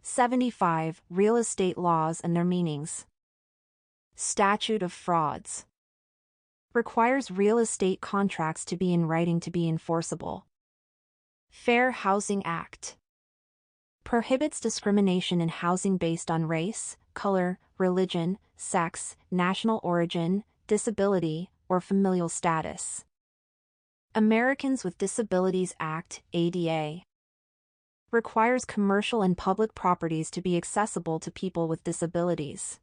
75. Real estate laws and their meanings. Statute of Frauds. Requires real estate contracts to be in writing to be enforceable. Fair Housing Act. Prohibits discrimination in housing based on race, color, religion, sex, national origin, disability, or familial status. Americans with Disabilities Act, ADA. Requires commercial and public properties to be accessible to people with disabilities.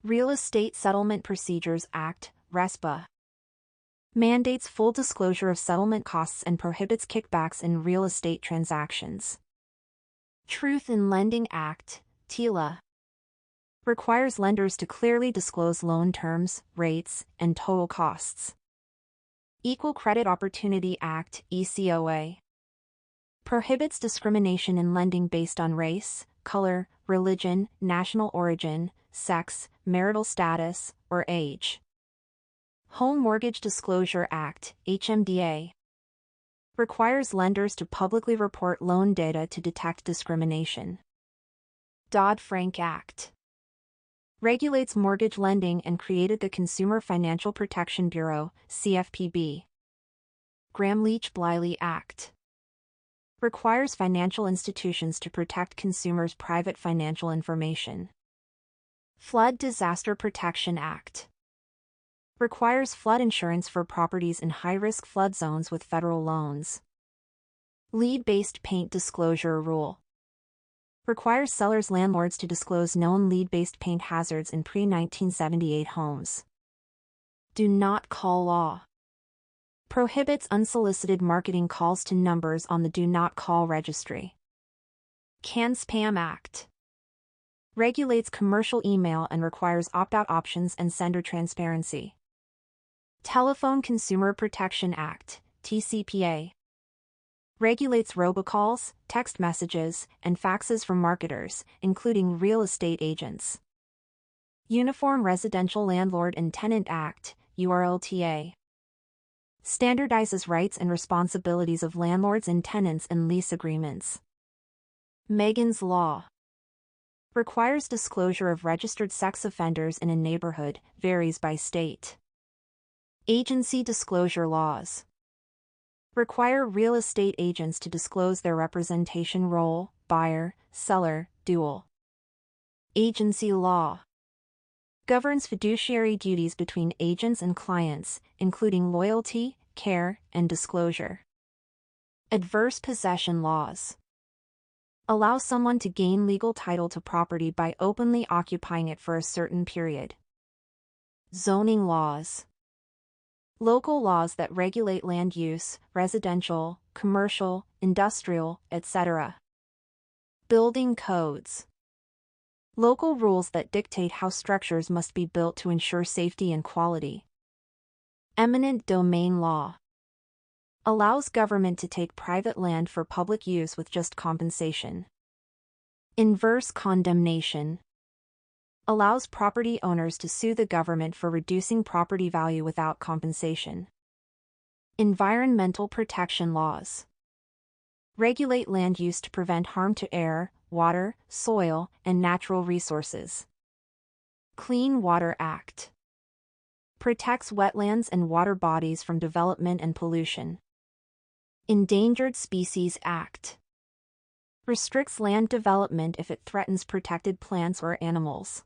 Real Estate Settlement Procedures Act, RESPA. Mandates full disclosure of settlement costs and prohibits kickbacks in real estate transactions. Truth in Lending Act, TILA. Requires lenders to clearly disclose loan terms, rates, and total costs. Equal Credit Opportunity Act, ECOA. Prohibits discrimination in lending based on race, color, religion, national origin, sex, marital status, or age. Home Mortgage Disclosure Act, HMDA. Requires lenders to publicly report loan data to detect discrimination. Dodd-Frank Act. Regulates mortgage lending and created the Consumer Financial Protection Bureau, CFPB. Gramm-Leach-Bliley Act. Requires financial institutions to protect consumers' private financial information. Flood Disaster Protection Act. Requires flood insurance for properties in high-risk flood zones with federal loans. Lead-Based Paint Disclosure Rule. Requires sellers' landlords to disclose known lead-based paint hazards in pre-1978 homes. Do Not Call Law. Prohibits unsolicited marketing calls to numbers on the Do Not Call registry. CAN-SPAM Act. Regulates commercial email and requires opt-out options and sender transparency. Telephone Consumer Protection Act, TCPA. Regulates robocalls, text messages, and faxes from marketers, including real estate agents. Uniform Residential Landlord and Tenant Act, URLTA. Standardizes rights and responsibilities of landlords and tenants in lease agreements. Megan's Law. Requires disclosure of registered sex offenders in a neighborhood, varies by state. Agency Disclosure Laws. Require real estate agents to disclose their representation role, buyer, seller, dual. Agency Law. Governs fiduciary duties between agents and clients, including loyalty, care, and disclosure. Adverse Possession Laws. Allows someone to gain legal title to property by openly occupying it for a certain period. Zoning Laws. Local laws that regulate land use, residential, commercial, industrial, etc. Building Codes. Local rules that dictate how structures must be built to ensure safety and quality. Eminent Domain Law. Allows government to take private land for public use with just compensation. Inverse Condemnation. Allows property owners to sue the government for reducing property value without compensation. Environmental Protection Laws. Regulate land use to prevent harm to air, water, soil, and natural resources. Clean Water Act. Protects wetlands and water bodies from development and pollution. Endangered Species Act. Restricts land development if it threatens protected plants or animals.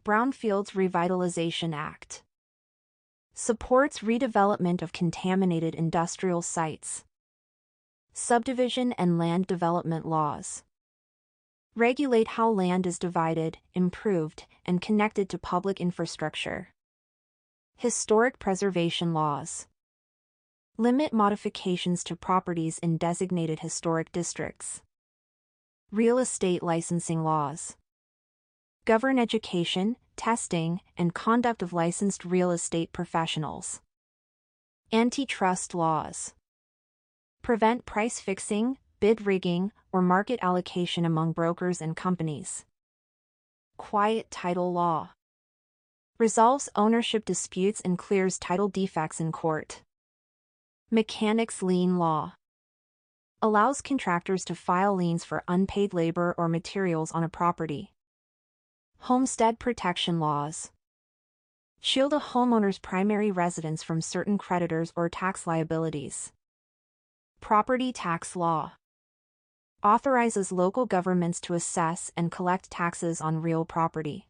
Brownfields Revitalization Act. Supports redevelopment of contaminated industrial sites. Subdivision and land development laws. Regulate how land is divided, improved, and connected to public infrastructure. Historic preservation laws. Limit modifications to properties in designated historic districts. Real estate licensing laws. Govern education, testing, and conduct of licensed real estate professionals. Antitrust laws. Prevent price fixing, bid rigging, or market allocation among brokers and companies. Quiet Title Law. Resolves ownership disputes and clears title defects in court. Mechanics Lien Law. Allows contractors to file liens for unpaid labor or materials on a property. Homestead protection laws shield a homeowner's primary residence from certain creditors or tax liabilities. Property tax law authorizes local governments to assess and collect taxes on real property.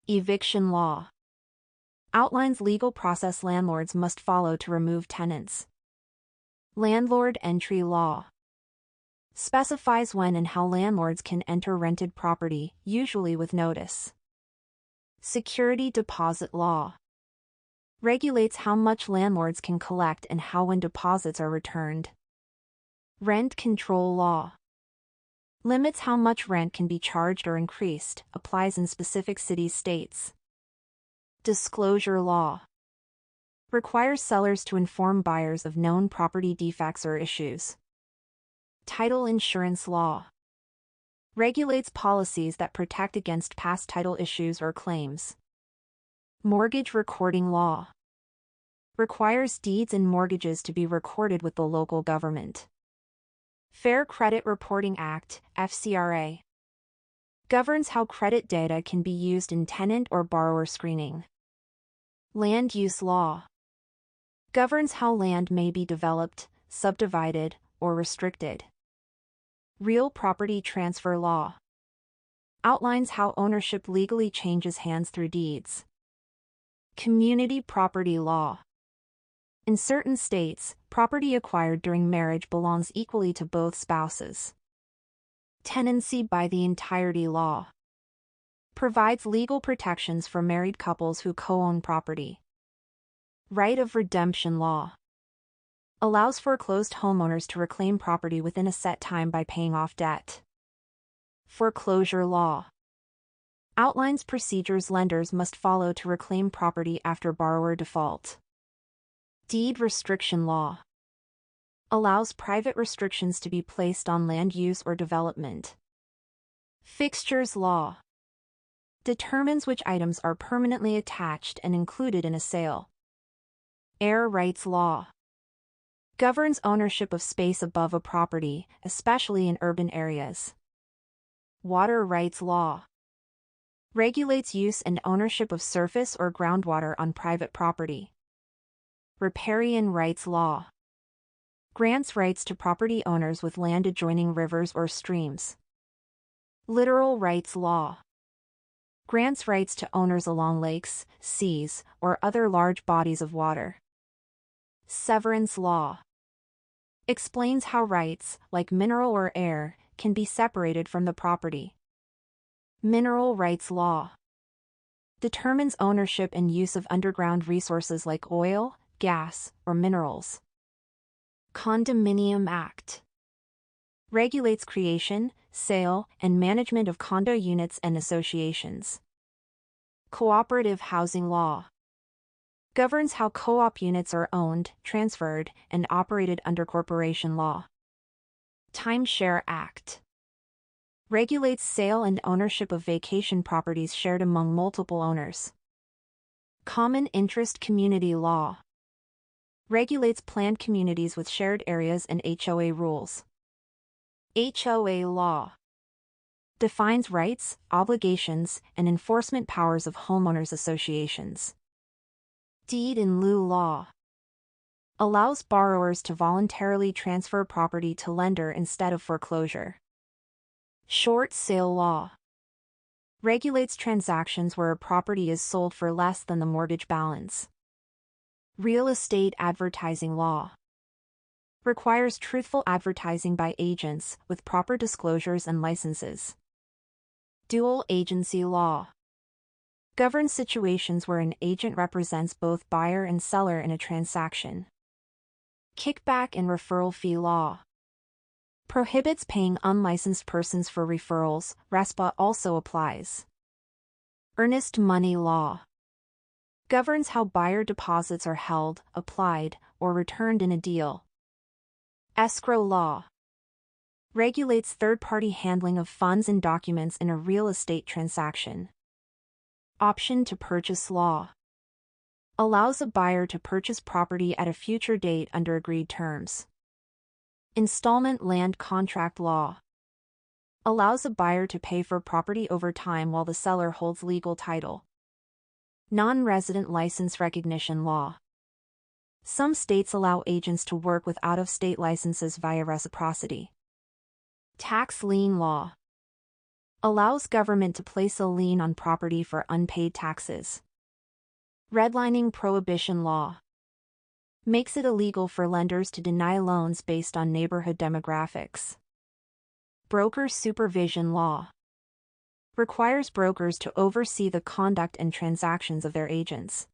Eviction law outlines legal process landlords must follow to remove tenants. Landlord entry law specifies when and how landlords can enter rented property, usually with notice. Security deposit law regulates how much landlords can collect and how when deposits are returned. Rent control law limits how much rent can be charged or increased, applies in specific cities, states. Disclosure law requires sellers to inform buyers of known property defects or issues. Title insurance law regulates policies that protect against past title issues or claims. Mortgage recording law requires deeds and mortgages to be recorded with the local government. Fair Credit Reporting Act, FCRA, governs how credit data can be used in tenant or borrower screening. Land use law governs how land may be developed, subdivided, or restricted. Real property transfer law outlines how ownership legally changes hands through deeds. Community property law in certain states, property acquired during marriage belongs equally to both spouses. Tenancy by the entirety law provides legal protections for married couples who co-own property. Right of redemption law allows foreclosed homeowners to reclaim property within a set time by paying off debt. Foreclosure law outlines procedures lenders must follow to reclaim property after borrower default. Deed restriction law allows private restrictions to be placed on land use or development. Fixtures law determines which items are permanently attached and included in a sale. Air rights law governs ownership of space above a property, especially in urban areas. Water rights law regulates use and ownership of surface or groundwater on private property. Riparian rights law grants rights to property owners with land adjoining rivers or streams. Littoral rights law grants rights to owners along lakes, seas, or other large bodies of water. Severance law explains how rights, like mineral or air, can be separated from the property. Mineral rights law determines ownership and use of underground resources like oil, gas, or minerals. Condominium Act regulates creation, sale, and management of condo units and associations. Cooperative housing law governs how co-op units are owned, transferred, and operated under corporation law. Timeshare Act regulates sale and ownership of vacation properties shared among multiple owners. Common interest community law regulates planned communities with shared areas and HOA rules. HOA law defines rights, obligations, and enforcement powers of homeowners associations. Deed in lieu law allows borrowers to voluntarily transfer property to lender instead of foreclosure. Short sale law regulates transactions where a property is sold for less than the mortgage balance. Real estate advertising law requires truthful advertising by agents with proper disclosures and licenses. Dual agency law governs situations where an agent represents both buyer and seller in a transaction. Kickback and referral fee law prohibits paying unlicensed persons for referrals. RESPA also applies. Earnest money law governs how buyer deposits are held, applied, or returned in a deal. Escrow law regulates third-party handling of funds and documents in a real estate transaction. Option to purchase law allows a buyer to purchase property at a future date under agreed terms. Installment land contract law. Allows a buyer to pay for property over time while the seller holds legal title. Non-resident license recognition law. Some states allow agents to work with out-of-state licenses via reciprocity. Tax lien law. Allows government to place a lien on property for unpaid taxes. Redlining prohibition law. Makes it illegal for lenders to deny loans based on neighborhood demographics. Broker supervision law. Requires brokers to oversee the conduct and transactions of their agents.